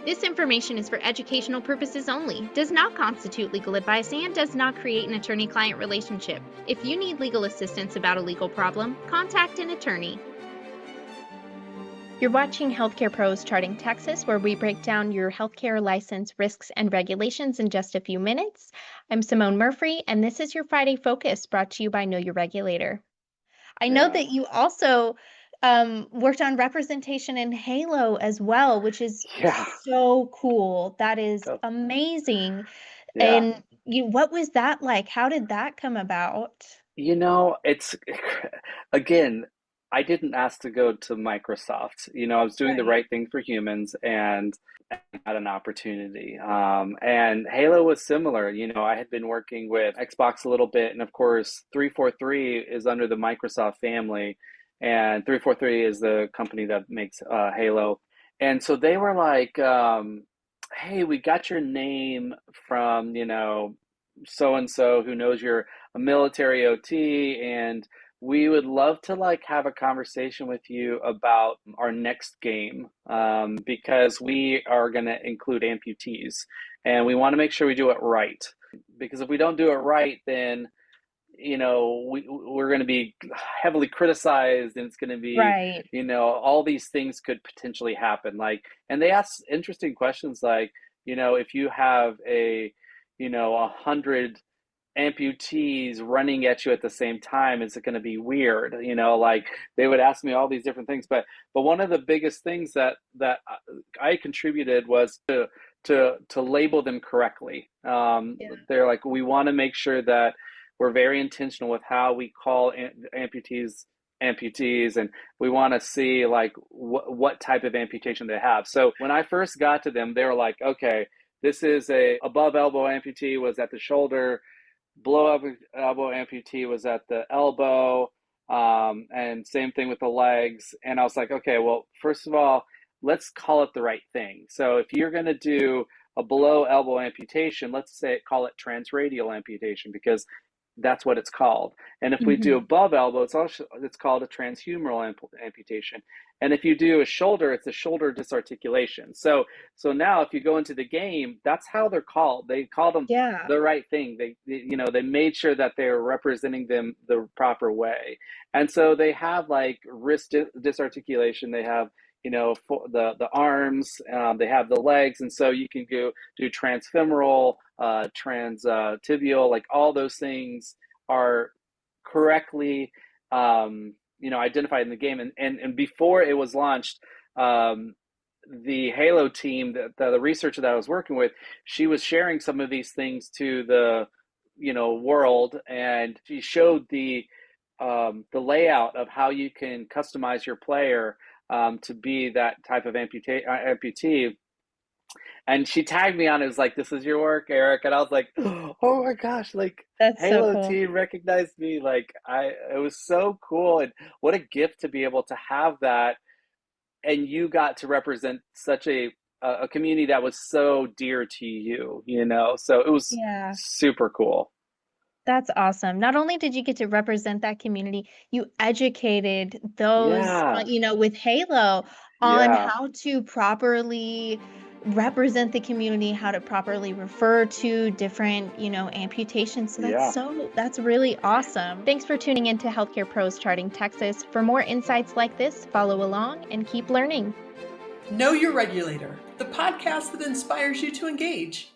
This information is for educational purposes only, does not constitute legal advice, and does not create an attorney-client relationship. If you need legal assistance about a legal problem, contact an attorney. You're watching Healthcare Pros Charting Texas, where we break down your healthcare license risks and regulations in just a few minutes. I'm Simone Murphy, and this is your Friday Focus, brought to you by Know Your Regulator. I know that you also worked on representation in Halo as well, which is Yeah. so cool. That is Oh, amazing. yeah. And what was that like? How did that come about? It's again, I didn't ask to go to Microsoft. I was doing the Right. right thing for humans and had an opportunity. And Halo was similar. I had been working with Xbox a little bit, and of course, 343 is under the Microsoft family, and 343 is the company that makes Halo. And so they were like, hey, we got your name from, so and so who knows you're a military OT, and we would love to like have a conversation with you about our next game, because we are going to include amputees, and we want to make sure we do it right. Because if we don't do it right, then we're going to be heavily criticized, and it's going to be, Right. all these things could potentially happen. Like, and they ask interesting questions like, if you have 100 amputees running at you at the same time, is it going to be weird? Like, they would ask me all these different things, but one of the biggest things that I contributed was to label them correctly. Yeah. They're like, we want to make sure that we're very intentional with how we call amputees, and we want to see like what type of amputation they have. So when I first got to them, they were like, okay, this is a above elbow amputee was at the shoulder, below elbow amputee was at the elbow, and same thing with the legs. And I was like, okay, well, first of all, let's call it the right thing. So if you're going to do a below elbow amputation, let's call it transradial amputation, because that's what it's called. And if we do Mhm. above elbow, it's called a transhumeral amputation. And if you do a shoulder, it's a shoulder disarticulation. So now if you go into the game, that's how they're called. They call them Yeah. the right thing. They made sure that they're representing them the proper way. And so they have like wrist disarticulation. They have for the arms, they have the legs, and so you can go do transfemoral, trans tibial, like all those things are correctly identified in the game. And before it was launched, the Halo team, the researcher that I was working with, she was sharing some of these things to the world, and she showed the layout of how you can customize your player, to be that type of amputee. And she tagged me on it. Was like, this is your work, Erik. And I was like, oh my gosh, like That's so Halo cool. team recognized me. Like, it was so cool. And what a gift to be able to have that. And you got to represent such a community that was so dear to you. So it was Yeah. super cool. That's awesome. Not only did you get to represent that community, you educated those, Yeah. with Halo on Yeah. how to properly represent the community, how to properly refer to different, amputations. So Yeah. that's really awesome. Thanks for tuning in to Healthcare Pros Charting Texas. For more insights like this, follow along and keep learning. Know Your Regulator, the podcast that inspires you to engage.